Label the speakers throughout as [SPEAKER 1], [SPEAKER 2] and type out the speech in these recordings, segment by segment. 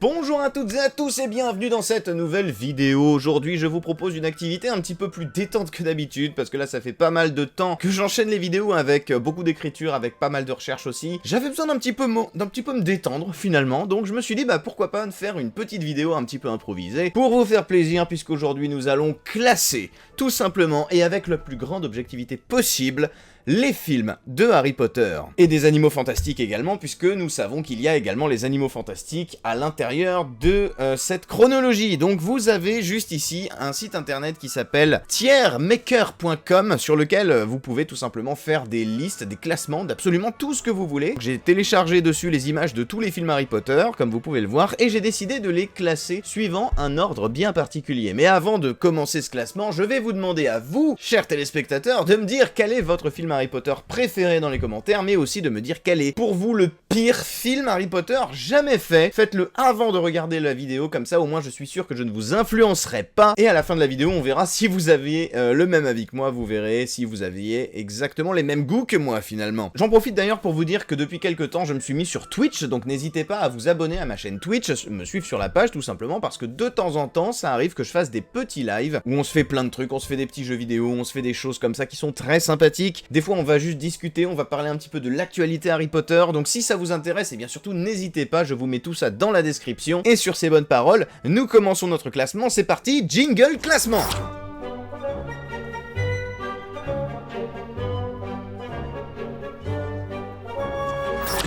[SPEAKER 1] Bonjour à toutes et à tous et bienvenue dans cette nouvelle vidéo. Aujourd'hui je vous propose une activité un petit peu plus détente que d'habitude parce que là ça fait pas mal de temps que j'enchaîne les vidéos avec beaucoup d'écriture, avec pas mal de recherches aussi. J'avais besoin d'un petit peu me détendre finalement, donc je me suis dit pourquoi pas faire une petite vidéo un petit peu improvisée pour vous faire plaisir, puisqu'aujourd'hui nous allons classer tout simplement et avec la plus grande objectivité possible les films de Harry Potter. Et des animaux fantastiques également, puisque nous savons qu'il y a également les animaux fantastiques à l'intérieur de cette chronologie. Donc vous avez juste ici un site internet qui s'appelle tiermaker.com, sur lequel vous pouvez tout simplement faire des listes, des classements d'absolument tout ce que vous voulez. J'ai téléchargé dessus les images de tous les films Harry Potter, comme vous pouvez le voir, et j'ai décidé de les classer suivant un ordre bien particulier. Mais avant de commencer ce classement, je vais vous demander à vous, chers téléspectateurs, de me dire quel est votre film Harry Potter préféré dans les commentaires, mais aussi de me dire quel est pour vous le pire film Harry Potter jamais fait. Faites-le avant de regarder la vidéo, comme ça au moins je suis sûr que je ne vous influencerai pas, et à la fin de la vidéo on verra si vous aviez le même avis que moi, vous verrez si vous aviez exactement les mêmes goûts que moi finalement. J'en profite d'ailleurs pour vous dire que depuis quelques temps je me suis mis sur Twitch, donc n'hésitez pas à vous abonner à ma chaîne Twitch, me suivre sur la page tout simplement, parce que de temps en temps ça arrive que je fasse des petits lives où on se fait plein de trucs, on se fait des petits jeux vidéo, on se fait des choses comme ça qui sont très sympathiques. Des fois on va juste discuter, on va parler un petit peu de l'actualité Harry Potter, donc si ça vous intéresse, et bien surtout n'hésitez pas, je vous mets tout ça dans la description. Et sur ces bonnes paroles, nous commençons notre classement, c'est parti, jingle classement.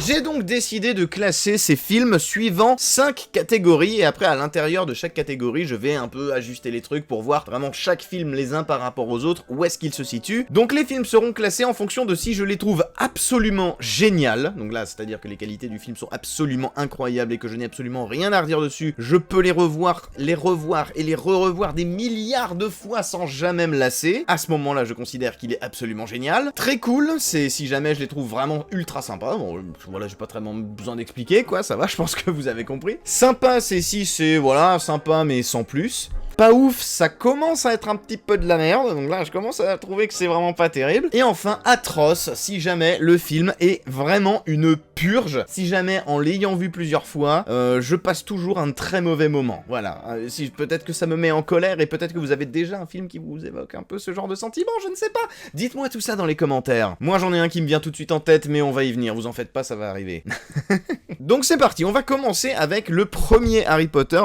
[SPEAKER 1] J'ai donc décidé de classer ces films suivant 5 catégories, et après à l'intérieur de chaque catégorie je vais un peu ajuster les trucs pour voir vraiment chaque film les uns par rapport aux autres, où est-ce qu'ils se situent. Donc les films seront classés en fonction de si je les trouve absolument géniales, donc là c'est à dire que les qualités du film sont absolument incroyables et que je n'ai absolument rien à redire dessus, je peux les revoir et les re-revoir des milliards de fois sans jamais me lasser. À ce moment là je considère qu'il est absolument génial. Très cool, c'est si jamais je les trouve vraiment ultra sympas, bon, voilà, j'ai pas vraiment besoin d'expliquer, quoi, ça va, je pense que vous avez compris. Sympa, c'est si, c'est, voilà, sympa, mais sans plus. Pas ouf, ça commence à être un petit peu de la merde, donc là je commence à trouver que c'est vraiment pas terrible. Et enfin, atroce, si jamais le film est vraiment une purge, si jamais en l'ayant vu plusieurs fois, je passe toujours un très mauvais moment, voilà. Si, peut-être que ça me met en colère, et peut-être que vous avez déjà un film qui vous évoque un peu ce genre de sentiment, je ne sais pas. Dites-moi tout ça dans les commentaires. Moi j'en ai un qui me vient tout de suite en tête, mais on va y venir, vous en faites pas, ça va arriver. Donc c'est parti, on va commencer avec le premier Harry Potter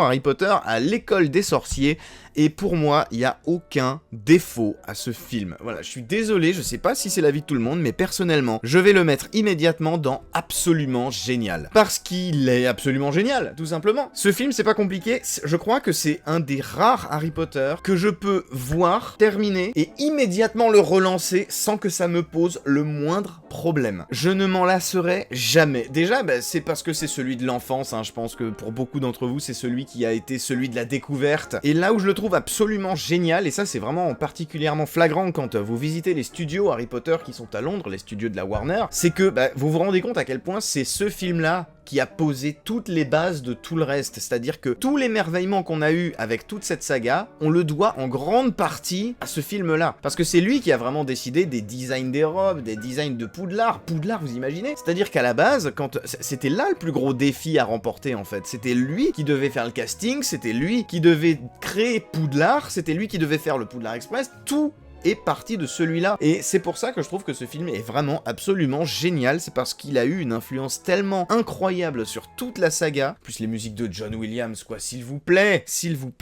[SPEAKER 1] à l'école des sorciers. Et pour moi, il n'y a aucun défaut à ce film. Voilà, je suis désolé, je sais pas si c'est l'avis de tout le monde, mais personnellement, je vais le mettre immédiatement dans absolument génial. Parce qu'il est absolument génial, tout simplement. Ce film, c'est pas compliqué, je crois que c'est un des rares Harry Potter que je peux voir, terminer, et immédiatement le relancer sans que ça me pose le moindre problème. Je ne m'en lasserai jamais. Déjà, c'est parce que c'est celui de l'enfance, hein. Je pense que pour beaucoup d'entre vous, c'est celui qui a été celui de la découverte. Et là où je le trouve absolument génial, et ça c'est vraiment particulièrement flagrant quand vous visitez les studios Harry Potter qui sont à Londres, les studios de la Warner, c'est que vous vous rendez compte à quel point c'est ce film-là qui a posé toutes les bases de tout le reste, c'est-à-dire que tout l'émerveillement qu'on a eu avec toute cette saga, on le doit en grande partie à ce film-là, parce que c'est lui qui a vraiment décidé des designs des robes, des designs de Poudlard, vous imaginez? C'est-à-dire qu'à la base, quand c'était là le plus gros défi à remporter en fait, c'était lui qui devait faire le casting, c'était lui qui devait créer Poudlard, c'était lui qui devait faire le Poudlard Express, tout est parti de celui-là. Et c'est pour ça que je trouve que ce film est vraiment absolument génial, c'est parce qu'il a eu une influence tellement incroyable sur toute la saga, plus les musiques de John Williams, quoi, s'il vous plaît,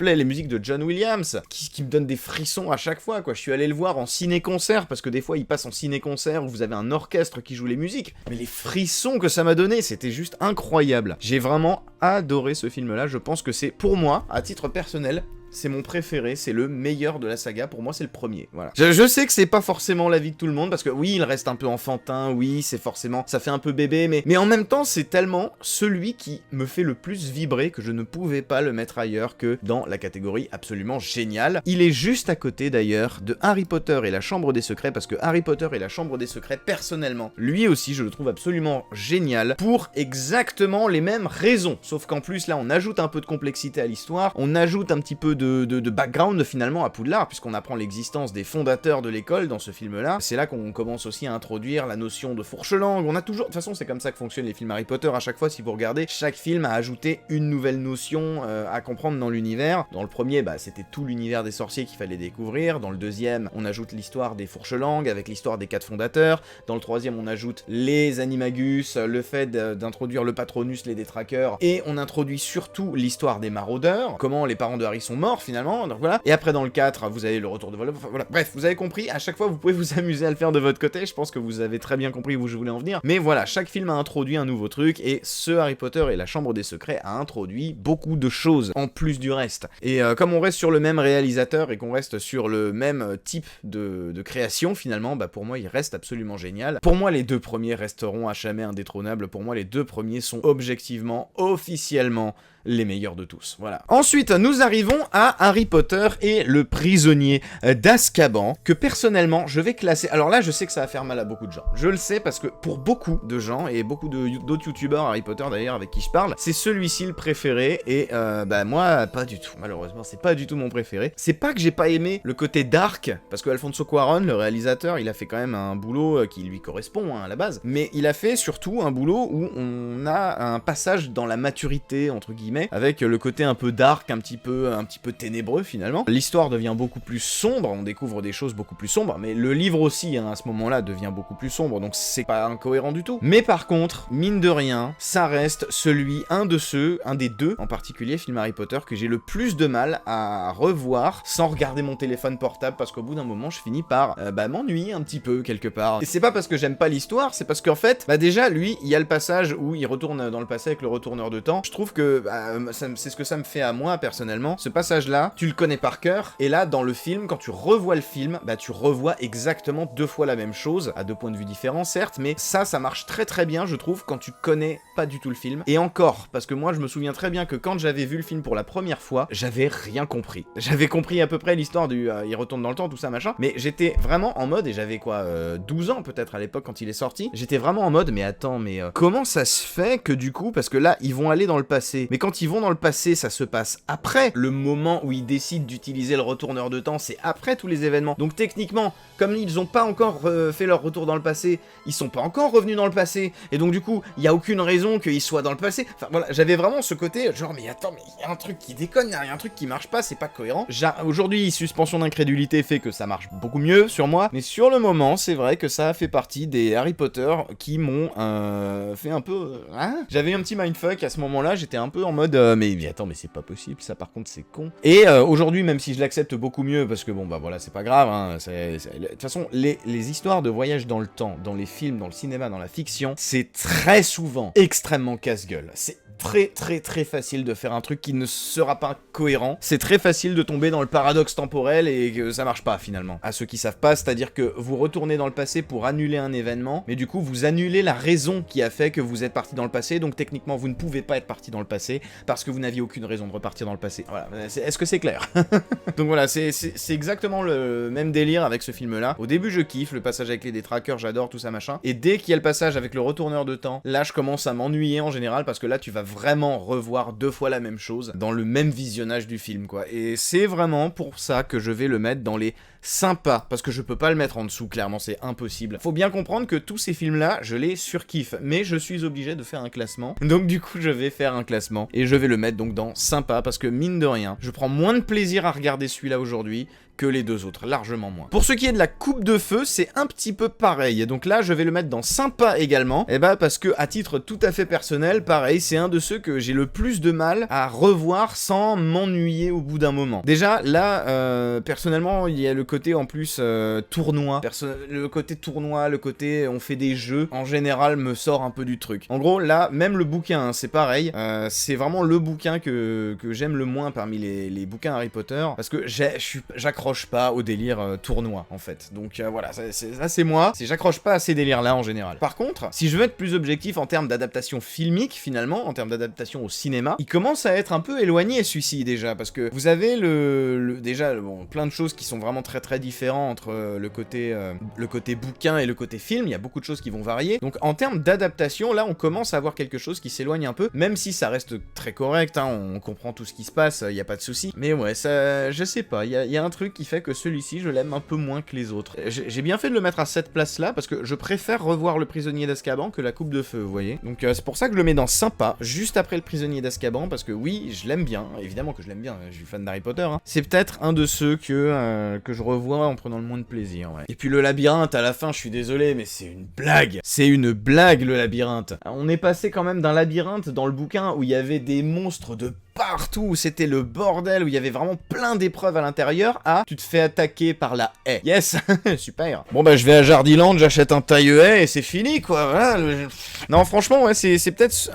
[SPEAKER 1] les musiques de John Williams, qui me donnent des frissons à chaque fois, quoi. Je suis allé le voir en ciné-concert, parce que des fois il passe en ciné-concert où vous avez un orchestre qui joue les musiques, mais les frissons que ça m'a donné, c'était juste incroyable. J'ai vraiment adoré ce film-là, je pense que c'est, pour moi, à titre personnel, c'est mon préféré, c'est le meilleur de la saga, pour moi c'est le premier, voilà. Je sais que c'est pas forcément l'avis de tout le monde, parce que oui, il reste un peu enfantin, oui, c'est forcément, ça fait un peu bébé, mais en même temps, c'est tellement celui qui me fait le plus vibrer que je ne pouvais pas le mettre ailleurs que dans la catégorie absolument géniale. Il est juste à côté d'ailleurs de Harry Potter et la Chambre des Secrets, parce que Harry Potter et la Chambre des Secrets, personnellement, lui aussi, je le trouve absolument génial, pour exactement les mêmes raisons, sauf qu'en plus, là, on ajoute un peu de complexité à l'histoire, on ajoute un petit peu de background finalement à Poudlard, puisqu'on apprend l'existence des fondateurs de l'école dans ce film-là. C'est là qu'on commence aussi à introduire la notion de fourche-langue. On a toujours... De toute façon, c'est comme ça que fonctionnent les films Harry Potter. À chaque fois, si vous regardez, chaque film a ajouté une nouvelle notion à comprendre dans l'univers. Dans le premier, c'était tout l'univers des sorciers qu'il fallait découvrir. Dans le deuxième, on ajoute l'histoire des fourche-langues avec l'histoire des 4 fondateurs. Dans le troisième, on ajoute les animagus, le fait d'introduire le patronus, les détraqueurs, et on introduit surtout l'histoire des maraudeurs, comment les parents de Harry sont morts finalement, donc voilà. Et après dans le 4, vous avez le retour de Voldemort, enfin, voilà. Bref, vous avez compris, à chaque fois vous pouvez vous amuser à le faire de votre côté, je pense que vous avez très bien compris où je voulais en venir, mais voilà, chaque film a introduit un nouveau truc, et ce Harry Potter et la Chambre des Secrets a introduit beaucoup de choses, en plus du reste. Et comme on reste sur le même réalisateur, et qu'on reste sur le même type de création finalement, pour moi il reste absolument génial. Pour moi les 2 premiers resteront à jamais indétrônables, pour moi les 2 premiers sont objectivement, officiellement, les meilleurs de tous, voilà. Ensuite, nous arrivons à Harry Potter et le prisonnier d'Azkaban, que personnellement, je vais classer... Alors là, je sais que ça va faire mal à beaucoup de gens. Je le sais parce que pour beaucoup de gens, et beaucoup d'autres youtubeurs Harry Potter d'ailleurs avec qui je parle, c'est celui-ci le préféré, et moi, pas du tout. Malheureusement, c'est pas du tout mon préféré. C'est pas que j'ai pas aimé le côté dark, parce que Alfonso Cuarón, le réalisateur, il a fait quand même un boulot qui lui correspond à la base, mais il a fait surtout un boulot où on a un passage dans la maturité, entre guillemets, avec le côté un peu dark, un petit peu ténébreux finalement. L'histoire devient beaucoup plus sombre, on découvre des choses beaucoup plus sombres, mais le livre aussi, à ce moment-là, devient beaucoup plus sombre, donc c'est pas incohérent du tout. Mais par contre, mine de rien, ça reste un des 2, en particulier, film Harry Potter, que j'ai le plus de mal à revoir sans regarder mon téléphone portable, parce qu'au bout d'un moment, je finis par m'ennuyer un petit peu, quelque part. Et c'est pas parce que j'aime pas l'histoire, c'est parce qu'en fait, déjà, lui, il y a le passage où il retourne dans le passé avec le retourneur de temps. Je trouve que c'est ce que ça me fait à moi personnellement, ce passage là, tu le connais par cœur, et là dans le film, quand tu revois le film, tu revois exactement 2 fois la même chose, à 2 points de vue différents certes, mais ça marche très très bien je trouve quand tu connais pas du tout le film, et encore, parce que moi je me souviens très bien que quand j'avais vu le film pour la première fois, j'avais rien compris. J'avais compris à peu près l'histoire du il retourne dans le temps, tout ça machin, mais j'étais vraiment en mode, et j'avais 12 ans peut-être à l'époque quand il est sorti, j'étais vraiment en mode, mais attends, mais comment ça se fait que du coup, parce que là ils vont aller dans le passé, mais quand ils vont dans le passé, ça se passe après le moment où ils décident d'utiliser le retourneur de temps, c'est après tous les événements. Donc techniquement, comme ils ont pas encore fait leur retour dans le passé, ils sont pas encore revenus dans le passé, et donc du coup, il y a aucune raison qu'ils soient dans le passé. Enfin voilà, j'avais vraiment ce côté, genre mais attends, mais il y a un truc qui déconne, il y a un truc qui marche pas, c'est pas cohérent. Aujourd'hui, suspension d'incrédulité fait que ça marche beaucoup mieux sur moi, mais sur le moment, c'est vrai que ça a fait partie des Harry Potter qui m'ont fait un peu... J'avais un petit mindfuck à ce moment-là, j'étais un peu en mode mais attends, mais c'est pas possible, ça par contre c'est con. Et aujourd'hui, même si je l'accepte beaucoup mieux, parce que bon voilà, c'est pas grave, de toute façon, les histoires de voyage dans le temps, dans les films, dans le cinéma, dans la fiction, c'est très souvent extrêmement casse-gueule. C'est très facile de faire un truc qui ne sera pas cohérent. C'est très facile de tomber dans le paradoxe temporel et que ça marche pas finalement. À ceux qui savent pas, c'est-à-dire que vous retournez dans le passé pour annuler un événement, mais du coup vous annulez la raison qui a fait que vous êtes parti dans le passé, donc techniquement vous ne pouvez pas être parti dans le passé parce que vous n'aviez aucune raison de repartir dans le passé. Voilà, est-ce que c'est clair? Donc voilà, c'est exactement le même délire avec ce film-là. Au début je kiffe, le passage avec les détraqueurs, j'adore tout ça machin, et dès qu'il y a le passage avec le retourneur de temps, là je commence à m'ennuyer en général parce que là tu vas vraiment revoir 2 fois la même chose dans le même visionnage du film quoi, et c'est vraiment pour ça que je vais le mettre dans les sympas, parce que je peux pas le mettre en dessous, clairement c'est impossible. Faut bien comprendre que tous ces films là, je les surkiffe, mais je suis obligé de faire un classement, donc du coup je vais faire un classement, et je vais le mettre donc dans sympa, parce que mine de rien, je prends moins de plaisir à regarder celui-là aujourd'hui que les 2 autres, largement moins. Pour ce qui est de la coupe de feu, c'est un petit peu pareil, et donc là je vais le mettre dans sympa également, et parce que à titre tout à fait personnel, pareil, c'est un de ceux que j'ai le plus de mal à revoir sans m'ennuyer au bout d'un moment. Déjà là, personnellement, il y a le côté en plus tournoi, le côté tournoi, le côté on fait des jeux, en général me sort un peu du truc. En gros là, même le bouquin, c'est pareil, c'est vraiment le bouquin que j'aime le moins parmi les bouquins Harry Potter, parce que j'accroche pas au délire tournoi en fait. Donc voilà, ça c'est moi, j'accroche pas à ces délires là en général. Par contre, si je veux être plus objectif en termes d'adaptation filmique finalement, en termes d'adaptation au cinéma, il commence à être un peu éloigné celui-ci déjà, parce que vous avez déjà bon, plein de choses qui sont vraiment très très différent entre le côté bouquin et le côté film, il y a beaucoup de choses qui vont varier. Donc en termes d'adaptation, là on commence à avoir quelque chose qui s'éloigne un peu, même si ça reste très correct, hein, on comprend tout ce qui se passe, il y a pas de souci. Mais ouais, ça, je sais pas, il y a un truc qui fait que celui-ci, je l'aime un peu moins que les autres. J'ai bien fait de le mettre à cette place-là, parce que je préfère revoir Le Prisonnier d'Azkaban que La Coupe de Feu, vous voyez. Donc c'est pour ça que je le mets dans sympa, juste après Le Prisonnier d'Azkaban, parce que oui, je l'aime bien, évidemment que je l'aime bien, je suis fan d'Harry Potter, hein. C'est peut-être un de ceux que je revois en prenant le moins de plaisir, ouais. Et puis le labyrinthe, à la fin, je suis désolé, mais c'est une blague. C'est une blague, le labyrinthe. On est passé quand même d'un labyrinthe dans le bouquin où il y avait des monstres de partout, où c'était le bordel, où il y avait vraiment plein d'épreuves à l'intérieur, à tu te fais attaquer par la haie. Yes. Super. Bon bah je vais à Jardiland, j'achète un taille-haie et c'est fini quoi, voilà. Non franchement ouais, c'est peut-être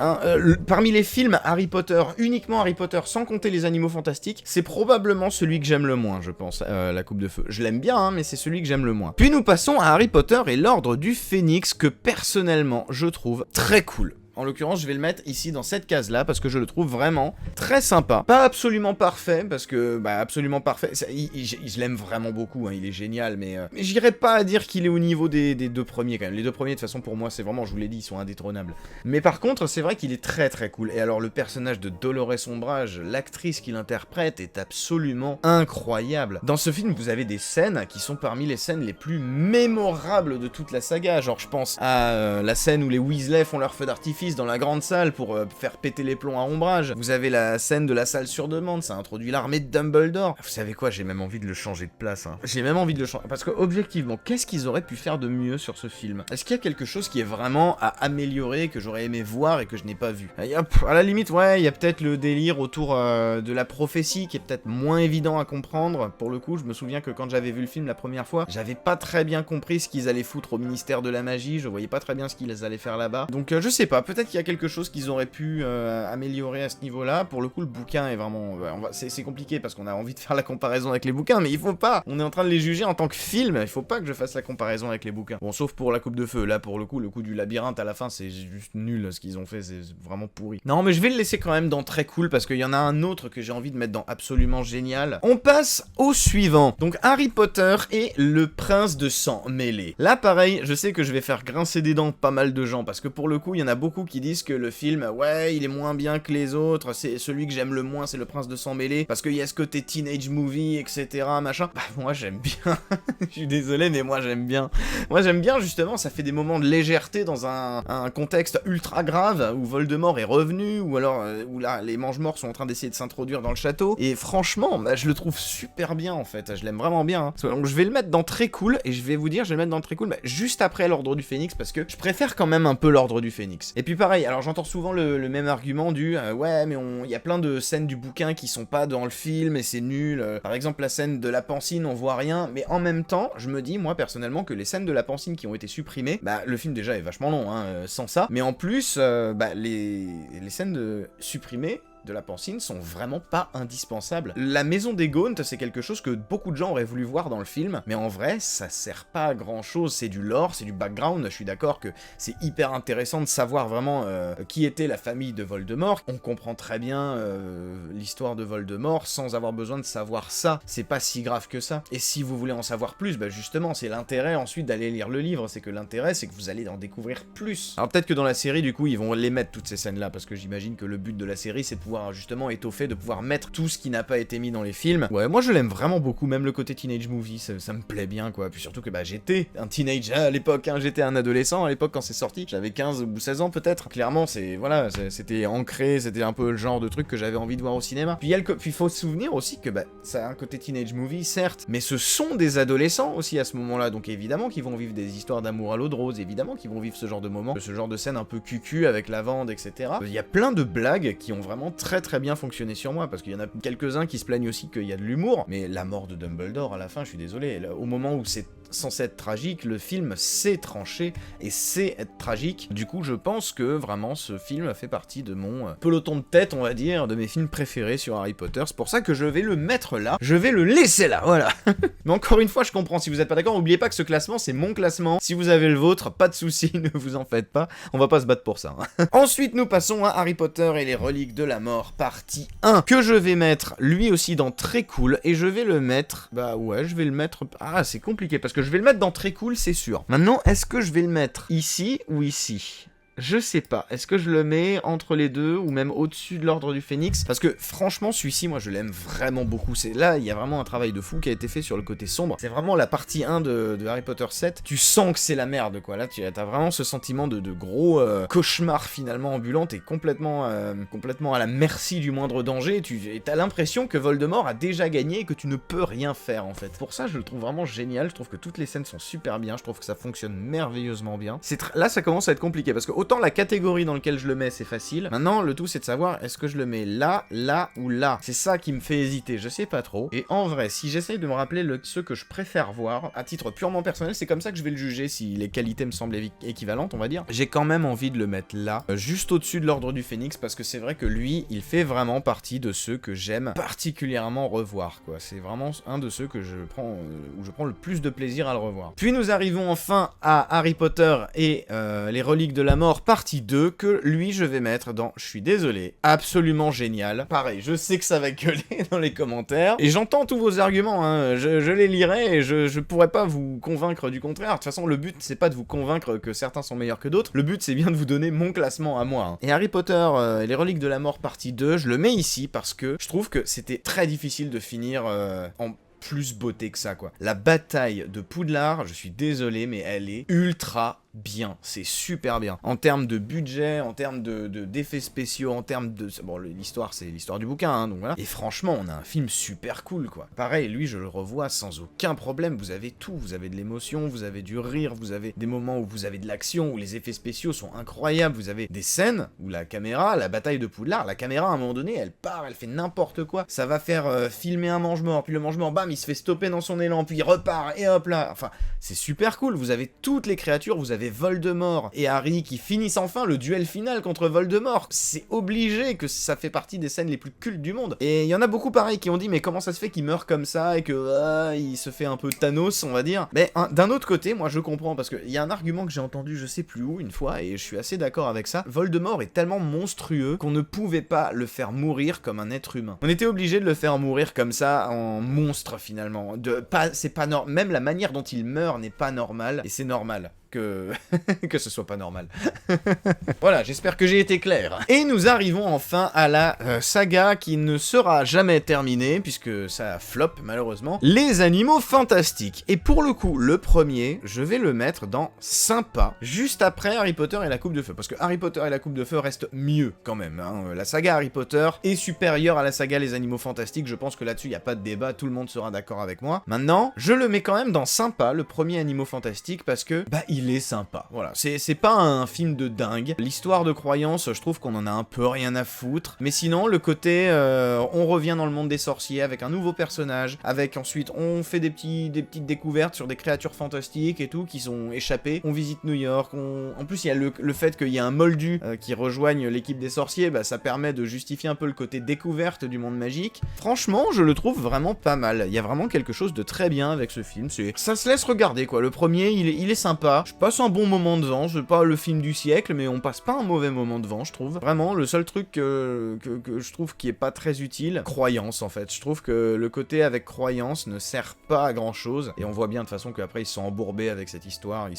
[SPEAKER 1] parmi les films Harry Potter, uniquement Harry Potter, sans compter les animaux fantastiques, c'est probablement celui que j'aime le moins, je pense, La Coupe de Feu. Je l'aime bien, hein, mais c'est celui que j'aime le moins. Puis nous passons à Harry Potter et l'Ordre du Phénix, que personnellement je trouve très cool. En l'occurrence, je vais le mettre ici dans cette case-là parce que je le trouve vraiment très sympa. Pas absolument parfait parce que, bah, absolument parfait. Je l'aime vraiment beaucoup, hein, il est génial, mais j'irais pas à dire qu'il est au niveau des deux premiers quand même. Les deux premiers, de toute façon, pour moi, c'est vraiment, je vous l'ai dit, ils sont indétrônables. Mais par contre, c'est vrai qu'il est très très cool. Et alors, le personnage de Dolores Umbridge, l'actrice qui l'interprète, est absolument incroyable. Dans ce film, vous avez des scènes qui sont parmi les scènes les plus mémorables de toute la saga. Genre, je pense à la scène où les Weasley font leur feu d'artifice dans la grande salle pour faire péter les plombs à Ombrage. Vous avez la scène de la salle sur demande, ça introduit l'armée de Dumbledore. Vous savez quoi, j'ai même envie de le changer de place, hein. J'ai même envie de le changer, parce que objectivement, qu'est-ce qu'ils auraient pu faire de mieux sur ce film? Est-ce qu'il y a quelque chose qui est vraiment à améliorer, que j'aurais aimé voir et que je n'ai pas vu? À la limite, ouais, il y a peut-être le délire autour de la prophétie, qui est peut-être moins évident à comprendre. Pour le coup, je me souviens que quand j'avais vu le film la première fois, j'avais pas très bien compris ce qu'ils allaient foutre au ministère de la magie, je voyais pas très bien ce qu'ils allaient faire là-bas. Donc je sais pas, peut-être qu'il y a quelque chose qu'ils auraient pu améliorer à ce niveau-là. Pour le coup, le bouquin est vraiment... c'est compliqué parce qu'on a envie de faire la comparaison avec les bouquins, mais il faut pas. On est en train de les juger en tant que film, il faut pas que je fasse la comparaison avec les bouquins. Bon, sauf pour La Coupe de Feu. Là, pour le coup du labyrinthe à la fin, c'est juste nul ce qu'ils ont fait, c'est vraiment pourri. Non, mais je vais le laisser quand même dans très cool parce qu'il y en a un autre que j'ai envie de mettre dans absolument génial. On passe au suivant. Donc, Harry Potter et le prince de sang mêlé. Là, pareil, je sais que je vais faire grincer des dents pas mal de gens parce que pour le coup, il y en a beaucoup qui disent que le film, ouais, il est moins bien que les autres, c'est celui que j'aime le moins, c'est le prince de sang mêlé, parce qu'il y a ce côté teenage movie, etc., machin. Bah, moi, j'aime bien. Je suis désolé, mais moi, j'aime bien. Moi, j'aime bien, justement, ça fait des moments de légèreté dans un contexte ultra grave, où Voldemort est revenu, ou alors, où là, les mange-morts sont en train d'essayer de s'introduire dans le château, et franchement, bah, je le trouve super bien, en fait, je l'aime vraiment bien, hein. Donc, je vais le mettre dans très cool, et je vais vous dire, je vais le mettre dans très cool, bah, juste après l'Ordre du Phénix, parce que je préfère quand même un peu l'Ordre du Phénix. Et puis pareil, alors j'entends souvent le même argument du ouais, mais il y a plein de scènes du bouquin qui sont pas dans le film, et c'est nul. Par exemple, la scène de la pancine, on voit rien, mais en même temps, je me dis, moi, personnellement, que les scènes de la pancine qui ont été supprimées, bah, le film déjà est vachement long, hein, sans ça, mais en plus, bah, les scènes supprimées de la pancine sont vraiment pas indispensables. La maison des Gaunt, c'est quelque chose que beaucoup de gens auraient voulu voir dans le film, mais en vrai, ça sert pas à grand chose, c'est du lore, c'est du background, je suis d'accord que c'est hyper intéressant de savoir vraiment qui était la famille de Voldemort, on comprend très bien l'histoire de Voldemort sans avoir besoin de savoir ça, c'est pas si grave que ça. Et si vous voulez en savoir plus, bah justement, c'est l'intérêt ensuite d'aller lire le livre, c'est que l'intérêt, c'est que vous allez en découvrir plus. Alors peut-être que dans la série, du coup, ils vont les mettre toutes ces scènes-là, parce que j'imagine que le but de la série, c'est de pouvoir justement étoffer, de pouvoir mettre tout ce qui n'a pas été mis dans les films. Ouais, moi je l'aime vraiment beaucoup, même le côté teenage movie, ça me plaît bien quoi. Puis surtout que bah j'étais un teenage à l'époque, hein, j'étais un adolescent à l'époque quand c'est sorti, j'avais 15 ou 16 ans peut-être. Clairement, voilà, c'était ancré, c'était un peu le genre de truc que j'avais envie de voir au cinéma. Puis il faut se souvenir aussi que bah ça a un côté teenage movie certes, mais ce sont des adolescents aussi à ce moment-là, donc évidemment qu'ils vont vivre des histoires d'amour à l'eau de rose, évidemment qu'ils vont vivre ce genre de moments, ce genre de scène un peu cucu avec la lavande, etc. Il y a plein de blagues qui ont vraiment très bien fonctionné sur moi, parce qu'il y en a quelques-uns qui se plaignent aussi qu'il y a de l'humour, mais la mort de Dumbledore à la fin, je suis désolé, au moment où c'est censé être tragique, le film sait trancher et sait être tragique. Du coup, je pense que vraiment ce film fait partie de mon peloton de tête, on va dire, de mes films préférés sur Harry Potter. C'est pour ça que je vais le mettre là, je vais le laisser là, voilà. Mais encore une fois, je comprends, si vous êtes pas d'accord, n'oubliez pas que ce classement, c'est mon classement. Si vous avez le vôtre, pas de soucis, ne vous en faites pas, on va pas se battre pour ça. Hein. Ensuite, nous passons à Harry Potter et les reliques de la mort. Voldemort partie 1, que je vais mettre lui aussi dans très cool, et je vais le mettre, bah ouais, je vais le mettre, ah c'est compliqué, parce que je vais le mettre dans très cool, c'est sûr. Maintenant, est-ce que je vais le mettre ici ou ici ? Je sais pas, est-ce que je le mets entre les deux ou même au-dessus de l'ordre du Phénix? Parce que franchement celui-ci moi je l'aime vraiment beaucoup, c'est là il y a vraiment un travail de fou qui a été fait sur le côté sombre, c'est vraiment la partie 1 de Harry Potter 7, tu sens que c'est la merde quoi, là tu as vraiment ce sentiment de gros cauchemar finalement ambulant, t'es complètement à la merci du moindre danger, et t'as l'impression que Voldemort a déjà gagné et que tu ne peux rien faire en fait. Pour ça je le trouve vraiment génial, je trouve que toutes les scènes sont super bien, je trouve que ça fonctionne merveilleusement bien. Là ça commence à être compliqué parce que autant la catégorie dans laquelle je le mets, c'est facile. Maintenant, le tout, c'est de savoir, est-ce que je le mets là, là ou là? C'est ça qui me fait hésiter, je sais pas trop. Et en vrai, si j'essaye de me rappeler ceux que je préfère voir, à titre purement personnel, c'est comme ça que je vais le juger, si les qualités me semblent équivalentes, on va dire. J'ai quand même envie de le mettre là, juste au-dessus de l'ordre du Phénix, parce que c'est vrai que lui, il fait vraiment partie de ceux que j'aime particulièrement revoir, quoi. C'est vraiment un de ceux que je prends, où je prends le plus de plaisir à le revoir. Puis nous arrivons enfin à Harry Potter et les reliques de la mort, partie 2, que lui je vais mettre dans, je suis désolé, absolument génial. Pareil, je sais que ça va gueuler dans les commentaires, et j'entends tous vos arguments, hein, je les lirai, et je pourrais pas vous convaincre du contraire. De toute façon, le but c'est pas de vous convaincre que certains sont meilleurs que d'autres, le but c'est bien de vous donner mon classement à moi. Hein. Et Harry Potter et les reliques de la mort partie 2, je le mets ici parce que je trouve que c'était très difficile de finir en plus beauté que ça, quoi. La bataille de Poudlard, je suis désolé, mais elle est ultra bien, c'est super bien. En termes de budget, en termes d'effets spéciaux, en termes de... Bon, l'histoire, c'est l'histoire du bouquin, hein, donc voilà. Et franchement, on a un film super cool, quoi. Pareil, lui, je le revois sans aucun problème, vous avez tout, vous avez de l'émotion, vous avez du rire, vous avez des moments où vous avez de l'action, où les effets spéciaux sont incroyables, vous avez des scènes où la caméra, la bataille de Poudlard, la caméra, à un moment donné, elle part, elle fait n'importe quoi. Ça va faire filmer un mange-mort, puis le mange-mort, bam, il se fait stopper dans son élan, puis il repart, et hop là. Enfin, c'est super cool, vous avez toutes les créatures, vous avez Voldemort et Harry qui finissent enfin le duel final contre Voldemort. C'est obligé que ça fait partie des scènes les plus cultes du monde. Et il y en a beaucoup pareil qui ont dit mais comment ça se fait qu'il meurt comme ça et que il se fait un peu Thanos on va dire. Mais d'un autre côté moi je comprends parce qu'il y a un argument que j'ai entendu je sais plus où une fois et je suis assez d'accord avec ça. Voldemort est tellement monstrueux qu'on ne pouvait pas le faire mourir comme un être humain. On était obligé de le faire mourir comme ça en monstre finalement. C'est pas normal. Même la manière dont il meurt n'est pas normale et c'est normal. Que ce soit pas normal. Voilà, j'espère que j'ai été clair. Et nous arrivons enfin à la saga qui ne sera jamais terminée, puisque ça flop malheureusement, les animaux fantastiques. Et pour le coup, le premier, je vais le mettre dans sympa, juste après Harry Potter et la Coupe de Feu, parce que Harry Potter et la Coupe de Feu restent mieux quand même. Hein. La saga Harry Potter est supérieure à la saga les animaux fantastiques, je pense que là-dessus il n'y a pas de débat, tout le monde sera d'accord avec moi. Maintenant, je le mets quand même dans sympa, le premier animaux fantastiques, parce que, bah, il est sympa. Voilà, c'est pas un film de dingue. L'histoire de croyance, je trouve qu'on en a un peu rien à foutre. Mais sinon, le côté, on revient dans le monde des sorciers avec un nouveau personnage, avec ensuite, on fait des petites découvertes sur des créatures fantastiques et tout, qui sont échappées. On visite New York, en plus, il y a le fait qu'il y a un moldu qui rejoigne l'équipe des sorciers, bah, ça permet de justifier un peu le côté découverte du monde magique. Franchement, je le trouve vraiment pas mal. Il y a vraiment quelque chose de très bien avec ce film. Ça se laisse regarder, quoi. Le premier, il est sympa. Je passe un bon moment devant, c'est pas le film du siècle, mais on passe pas un mauvais moment devant, je trouve. Vraiment, le seul truc que je trouve qui est pas très utile, croyance en fait. Je trouve que le côté avec croyance ne sert pas à grand chose, et on voit bien de toute façon qu'après ils se sont embourbés avec cette histoire,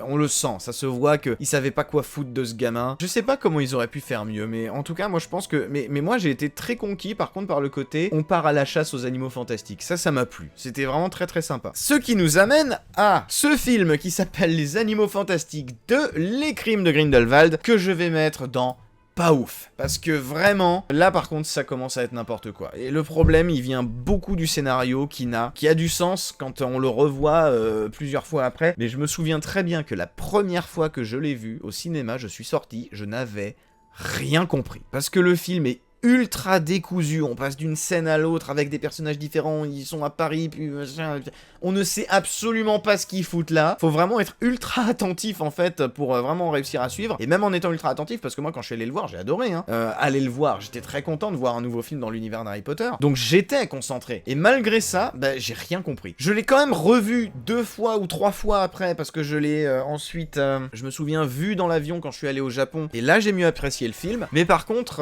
[SPEAKER 1] on le sent, ça se voit qu'ils savaient pas quoi foutre de ce gamin. Je sais pas comment ils auraient pu faire mieux, mais en tout cas, moi je pense que... Mais moi j'ai été très conquis par contre par le côté, on part à la chasse aux animaux fantastiques. Ça m'a plu. C'était vraiment très très sympa. Ce qui nous amène à ce film qui s'appelle Les Animaux Fantastiques de Les Crimes de Grindelwald, que je vais mettre dans pas ouf, parce que vraiment, là par contre ça commence à être n'importe quoi, et le problème il vient beaucoup du scénario qui a du sens quand on le revoit plusieurs fois après, mais je me souviens très bien que la première fois que je l'ai vu au cinéma, je suis sorti, je n'avais rien compris, parce que le film est ultra décousu, on passe d'une scène à l'autre avec des personnages différents, ils sont à Paris, puis machin, on ne sait absolument pas ce qu'ils foutent là, faut vraiment être ultra attentif en fait pour vraiment réussir à suivre, et même en étant ultra attentif, parce que moi quand je suis allé le voir, j'ai adoré, hein, aller le voir, j'étais très content de voir un nouveau film dans l'univers d'Harry Potter, donc j'étais concentré, et malgré ça, bah j'ai rien compris. Je l'ai quand même revu 2 fois ou 3 fois après, parce que je l'ai ensuite, je me souviens, vu dans l'avion quand je suis allé au Japon, et là j'ai mieux apprécié le film, mais par contre,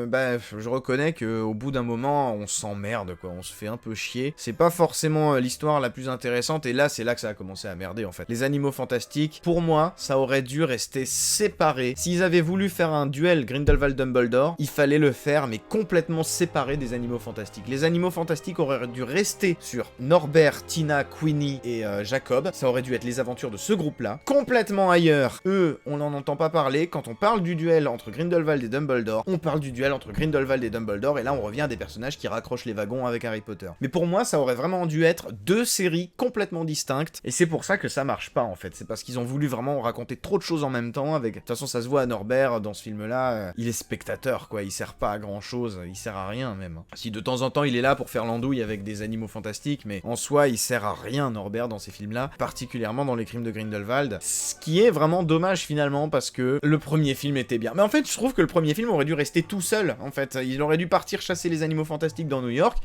[SPEAKER 1] bah je reconnais qu'au bout d'un moment, on s'emmerde, quoi, on se fait un peu chier. C'est pas forcément l'histoire la plus intéressante, et là, c'est là que ça a commencé à merder, en fait. Les animaux fantastiques, pour moi, ça aurait dû rester séparé. S'ils avaient voulu faire un duel Grindelwald-Dumbledore, il fallait le faire, mais complètement séparé des animaux fantastiques. Les animaux fantastiques auraient dû rester sur Norbert, Tina, Queenie et Jacob. Ça aurait dû être les aventures de ce groupe-là. Complètement ailleurs, eux, on n'en entend pas parler. Quand on parle du duel entre Grindelwald et Dumbledore, on parle du duel entre Grindelwald et Dumbledore, et là, on revient à des personnages qui raccrochent les wagons avec Harry Potter. Mais pour moi, ça aurait vraiment dû être deux séries complètement distinctes, et c'est pour ça que ça marche pas, en fait. C'est parce qu'ils ont voulu vraiment raconter trop de choses en même temps, avec... De toute façon, ça se voit à Norbert, dans ce film-là, il est spectateur, quoi, il sert pas à grand-chose, il sert à rien, même. Si de temps en temps, il est là pour faire l'andouille avec des animaux fantastiques, mais en soi, il sert à rien, Norbert, dans ces films-là, particulièrement dans Les Crimes de Grindelwald, ce qui est vraiment dommage, finalement, parce que le premier film était bien. Mais en fait, je trouve que le premier film aurait dû rester tout seul, en fait. Il aurait dû partir chasser les animaux fantastiques dans New York,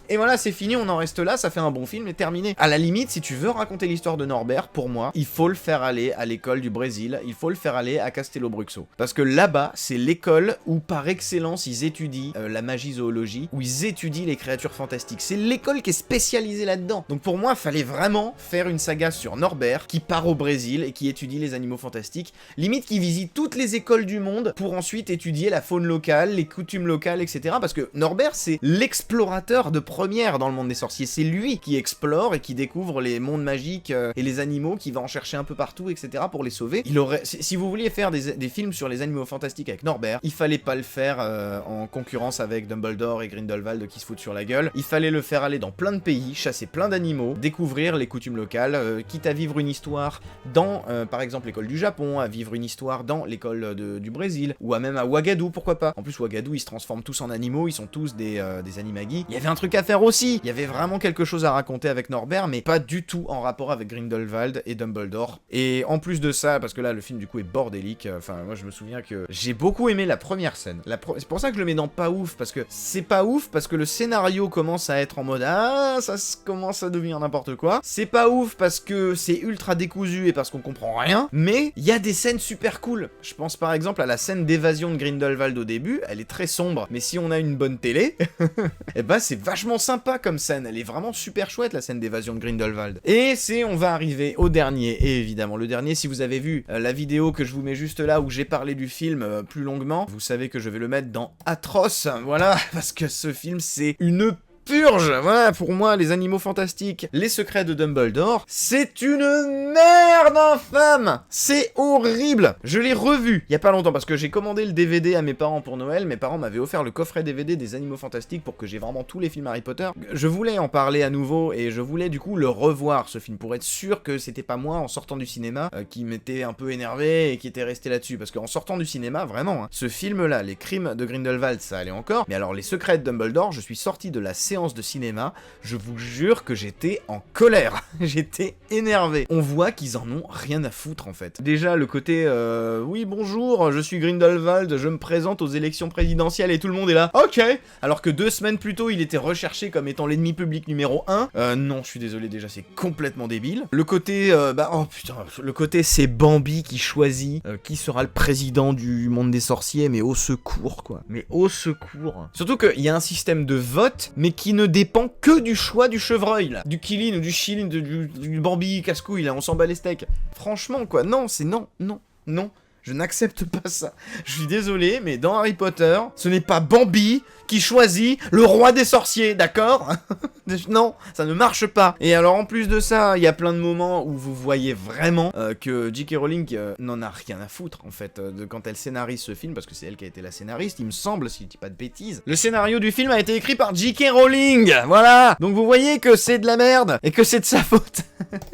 [SPEAKER 1] et voilà, c'est fini, on en reste là, ça fait un bon film et terminé. À la limite, si tu veux raconter l'histoire de Norbert, pour moi, il faut le faire aller à l'école du Brésil, il faut le faire aller à Castelo Bruxo. Parce que là-bas, c'est l'école où par excellence ils étudient la magie zoologie, où ils étudient les créatures fantastiques. C'est l'école qui est spécialisée là-dedans. Donc pour moi, il fallait vraiment faire une saga sur Norbert qui part au Brésil et qui étudie les animaux fantastiques. Limite qui visite toutes les écoles du monde pour ensuite étudier la faune locale, les coutumes locales, etc. Parce que Norbert, c'est l'explorateur de première dans le monde des sorciers, c'est lui qui explore et qui découvre les mondes magiques et les animaux, qui va en chercher un peu partout, etc. pour les sauver. Il aurait, si vous vouliez faire des films sur les animaux fantastiques avec Norbert, il fallait pas le faire en concurrence avec Dumbledore et Grindelwald qui se foutent sur la gueule. Il fallait le faire aller dans plein de pays, chasser plein d'animaux, découvrir les coutumes locales, quitte à vivre une histoire dans, par exemple, l'école du Japon, à vivre une histoire dans l'école du Brésil, ou à même à Ouagadougou, pourquoi pas. En plus, Ouagadougou, ils se transforment tous en animaux, ils sont tous des animagis. Il y avait un truc à faire aussi. Il y avait vraiment quelque chose à raconter avec Norbert, mais pas du tout en rapport avec Grindelwald et Dumbledore. Et en plus de ça, parce que là, le film, du coup, est bordélique. Enfin, moi, je me souviens que j'ai beaucoup aimé la première scène. C'est pour ça que je le mets dans pas ouf, parce que c'est pas ouf, parce que le scénario commence à être en mode ah, ça commence à devenir n'importe quoi. C'est pas ouf parce que c'est ultra décousu et parce qu'on comprend rien, mais il y a des scènes super cool. Je pense par exemple à la scène d'évasion de Grindelwald au début, elle est très sombre, mais si on a une bonne télé, et bah c'est vachement sympa comme scène, elle est vraiment super chouette la scène d'évasion de Grindelwald. Et on va arriver au dernier, et évidemment le dernier, si vous avez vu la vidéo que je vous mets juste là où j'ai parlé du film plus longuement, vous savez que je vais le mettre dans Atroce, voilà, parce que ce film c'est une purge, voilà, pour moi, les animaux fantastiques, les secrets de Dumbledore, c'est une merde infâme. C'est horrible. Je l'ai revu il y a pas longtemps parce que j'ai commandé le DVD à mes parents pour Noël. Mes parents m'avaient offert le coffret DVD des animaux fantastiques pour que j'ai vraiment tous les films Harry Potter. Je voulais en parler à nouveau et je voulais du coup le revoir, ce film, pour être sûr que c'était pas moi en sortant du cinéma qui m'était un peu énervé et qui était resté là-dessus. Parce qu'en sortant du cinéma, vraiment, hein, ce film-là, les crimes de Grindelwald, ça allait encore. Mais alors, les secrets de Dumbledore, je suis sorti de la séance de cinéma, je vous jure que j'étais en colère, j'étais énervé. On voit qu'ils en ont rien à foutre en fait. Déjà le côté oui bonjour, je suis Grindelwald, je me présente aux élections présidentielles et tout le monde est là, ok, alors que 2 semaines plus tôt il était recherché comme étant l'ennemi public numéro 1. Non, je suis désolé, déjà c'est complètement débile. Le côté oh putain, le côté c'est Bambi qui choisit qui sera le président du monde des sorciers, mais au secours quoi, mais au secours. Surtout qu'il y a un système de vote, mais qui ne dépend que du choix du chevreuil, là. Du Kilin ou du Chilin, du Bambi casse-couille, là, on s'en bat les steaks. Franchement, quoi, non, c'est non, non, non. Je n'accepte pas ça. Je suis désolé, mais dans Harry Potter, ce n'est pas Bambi qui choisit le roi des sorciers, d'accord? Non, ça ne marche pas. Et alors en plus de ça, il y a plein de moments où vous voyez vraiment que J.K. Rowling n'en a rien à foutre, en fait, de quand elle scénarise ce film, parce que c'est elle qui a été la scénariste, il me semble, si je dis pas de bêtises. Le scénario du film a été écrit par J.K. Rowling, voilà. Donc vous voyez que c'est de la merde, et que c'est de sa faute.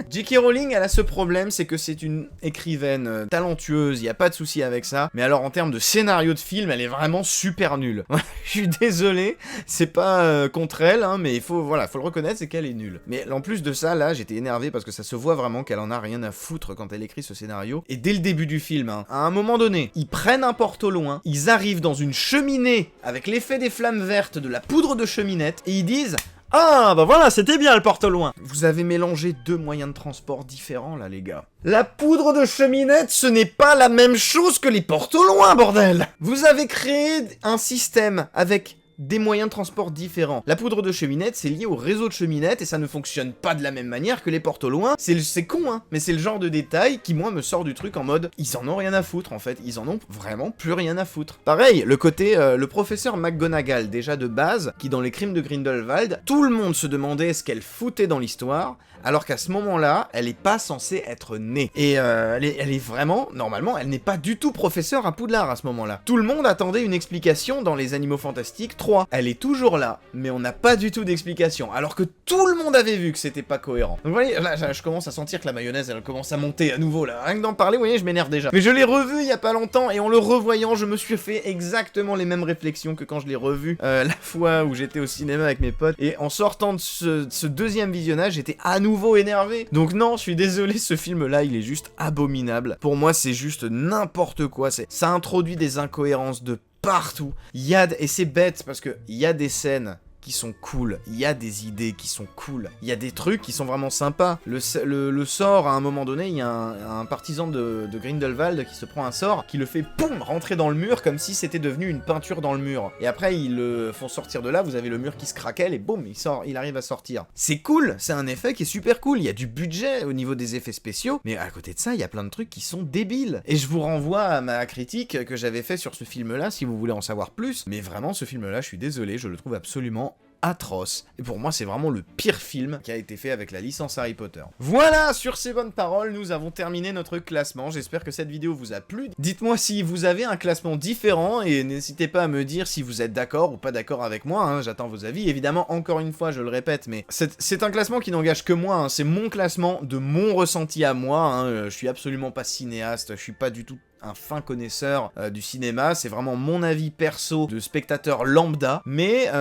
[SPEAKER 1] J.K. Rowling, elle a ce problème, c'est que c'est une écrivaine talentueuse, il y a pas de souci avec ça, mais alors en termes de scénario de film, elle est vraiment super nulle. Je suis désolé, c'est pas contre elle, hein, mais faut le reconnaître, c'est qu'elle est nulle. Mais en plus de ça, là, j'étais énervé parce que ça se voit vraiment qu'elle en a rien à foutre quand elle écrit ce scénario. Et dès le début du film, hein, à un moment donné, ils prennent un porte au loin, ils arrivent dans une cheminée avec l'effet des flammes vertes, de la poudre de cheminette, et ils disent...
[SPEAKER 2] Ah, bah voilà, c'était bien le porte au loin.
[SPEAKER 1] Vous avez mélangé deux moyens de transport différents, là, les gars. La poudre de cheminette, ce n'est pas la même chose que les portes au loin, bordel! Vous avez créé un système avec des moyens de transport différents. La poudre de cheminette, c'est lié au réseau de cheminettes et ça ne fonctionne pas de la même manière que les portes au loin. C'est con, hein, mais c'est le genre de détail qui, moi, me sort du truc en mode, ils en ont rien à foutre, en fait. Ils en ont vraiment plus rien à foutre. Pareil, le côté, le professeur McGonagall, déjà de base, qui dans les crimes de Grindelwald, tout le monde se demandait ce qu'elle foutait dans l'histoire, alors qu'à ce moment-là, elle est pas censée être née. Et elle est vraiment, normalement, elle n'est pas du tout professeure à Poudlard à ce moment-là. Tout le monde attendait une explication dans les Animaux Fantastiques 3. Elle est toujours là, mais on n'a pas du tout d'explication, alors que tout le monde avait vu que c'était pas cohérent. Donc vous voyez, là, je commence à sentir que la mayonnaise, elle commence à monter à nouveau, là. Rien que d'en parler, vous voyez, je m'énerve déjà. Mais je l'ai revu il y a pas longtemps, et en le revoyant, je me suis fait exactement les mêmes réflexions que quand je l'ai revu la fois où j'étais au cinéma avec mes potes, et en sortant de ce deuxième visionnage, j'étais à nouveau énervé. Donc non, je suis désolé, ce film-là, il est juste abominable. Pour moi, c'est juste n'importe quoi. Ça introduit des incohérences de partout. Et c'est bête, parce que il y a des scènes qui sont cool, il y a des idées qui sont cool, il y a des trucs qui sont vraiment sympas. Le sort, à un moment donné, il y a un partisan de Grindelwald qui se prend un sort, qui le fait, poum, rentrer dans le mur, comme si c'était devenu une peinture dans le mur. Et après, ils le font sortir de là, vous avez le mur qui se craquelle, et boum, il arrive à sortir. C'est cool, c'est un effet qui est super cool, il y a du budget au niveau des effets spéciaux, mais à côté de ça, il y a plein de trucs qui sont débiles. Et je vous renvoie à ma critique que j'avais fait sur ce film-là, si vous voulez en savoir plus, mais vraiment, ce film-là, je suis désolé, je le trouve absolument atroce. Et pour moi, c'est vraiment le pire film qui a été fait avec la licence Harry Potter. Voilà, sur ces bonnes paroles, nous avons terminé notre classement. J'espère que cette vidéo vous a plu. Dites-moi si vous avez un classement différent et n'hésitez pas à me dire si vous êtes d'accord ou pas d'accord avec moi, hein. J'attends vos avis. Évidemment, encore une fois, je le répète, mais c'est un classement qui n'engage que moi, hein. C'est mon classement de mon ressenti à moi, hein. Je suis absolument pas cinéaste, je suis pas du tout un fin connaisseur du cinéma, c'est vraiment mon avis perso de spectateur lambda, mais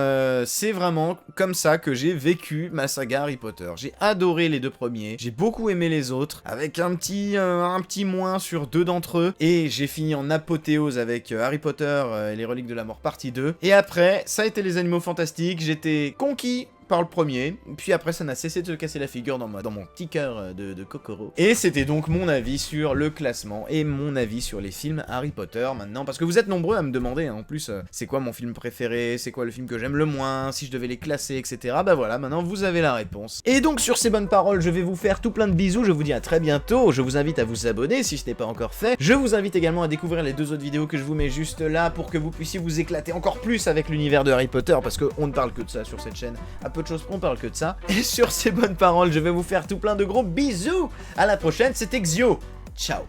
[SPEAKER 1] c'est vraiment comme ça que j'ai vécu ma saga Harry Potter. J'ai adoré les deux premiers, j'ai beaucoup aimé les autres, avec un petit moins sur deux d'entre eux, et j'ai fini en apothéose avec Harry Potter et les Reliques de la Mort partie 2, et après, ça a été les Animaux Fantastiques, j'étais conquis par le premier, puis après ça n'a cessé de se casser la figure dans mon petit cœur de Kokoro. Et c'était donc mon avis sur le classement et mon avis sur les films Harry Potter maintenant, parce que vous êtes nombreux à me demander, hein, en plus, c'est quoi mon film préféré, c'est quoi le film que j'aime le moins, si je devais les classer, etc. Bah voilà, maintenant vous avez la réponse. Et donc sur ces bonnes paroles, je vais vous faire tout plein de bisous, je vous dis à très bientôt, je vous invite à vous abonner si ce n'est pas encore fait, je vous invite également à découvrir les deux autres vidéos que je vous mets juste là, pour que vous puissiez vous éclater encore plus avec l'univers de Harry Potter, parce qu'on ne parle que de ça sur cette chaîne, à peu de choses on parle que de ça. Et sur ces bonnes paroles, je vais vous faire tout plein de gros bisous. À la prochaine, c'était Xio. Ciao.